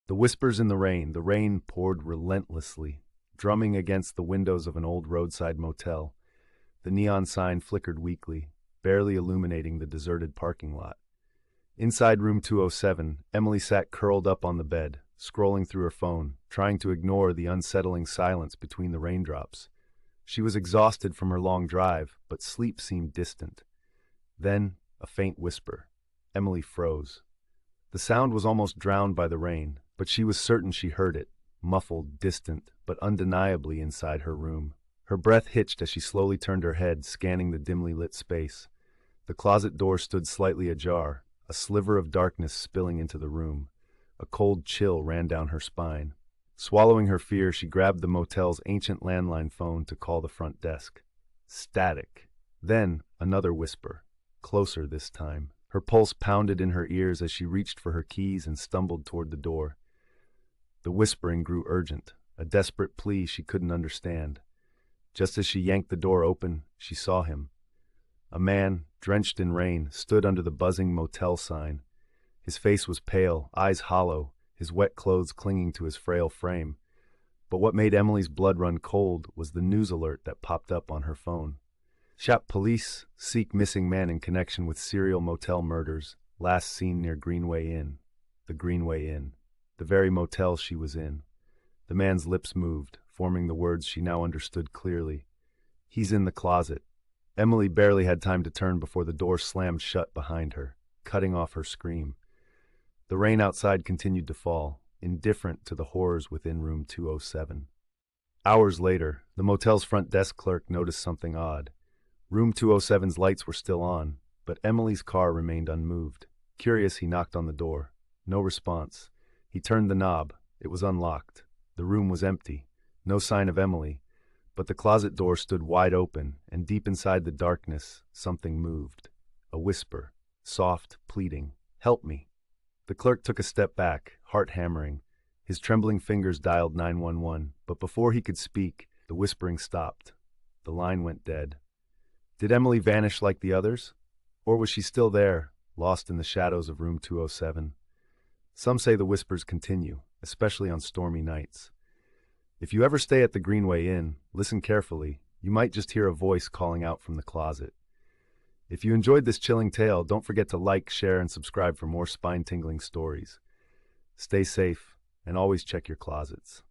The whispers in the rain poured relentlessly, drumming against the windows of an old roadside motel. The neon sign flickered weakly, barely illuminating the deserted parking lot. Inside room 207, Emily sat curled up on the bed, scrolling through her phone, trying to ignore the unsettling silence between the raindrops. She was exhausted from her long drive, but sleep seemed distant. Then, a faint whisper. Emily froze. The sound was almost drowned by the rain, but she was certain she heard it, muffled, distant, but undeniably inside her room. Her breath hitched as she slowly turned her head, scanning the dimly lit space. The closet door stood slightly ajar, a sliver of darkness spilling into the room. A cold chill ran down her spine. Swallowing her fear, she grabbed the motel's ancient landline phone to call the front desk. Static. Then, another whisper. Closer this time. Her pulse pounded in her ears as she reached for her keys and stumbled toward the door. The whispering grew urgent, a desperate plea she couldn't understand. Just as she yanked the door open, she saw him. A man, drenched in rain, stood under the buzzing motel sign. His face was pale, eyes hollow, his wet clothes clinging to his frail frame. But what made Emily's blood run cold was the news alert that popped up on her phone. Shop police seek missing man in connection with serial motel murders, last seen near Greenway Inn. The Greenway Inn. The very motel she was in. The man's lips moved, forming the words she now understood clearly. He's in the closet. Emily barely had time to turn before the door slammed shut behind her, cutting off her scream. The rain outside continued to fall, indifferent to the horrors within room 207. Hours later, the motel's front desk clerk noticed something odd. Room 207's lights were still on, but Emily's car remained unmoved. Curious, he knocked on the door. No response. He turned the knob. It was unlocked. The room was empty. No sign of Emily. But the closet door stood wide open, and deep inside the darkness, something moved. A whisper. Soft, pleading. Help me. The clerk took a step back, heart hammering. His trembling fingers dialed 911, but before he could speak, the whispering stopped. The line went dead. Did Emily vanish like the others? Or was she still there, lost in the shadows of room 207? Some say the whispers continue, especially on stormy nights. If you ever stay at the Greenway Inn, listen carefully. You might just hear a voice calling out from the closet. If you enjoyed this chilling tale, don't forget to like, share, and subscribe for more spine-tingling stories. Stay safe, and always check your closets.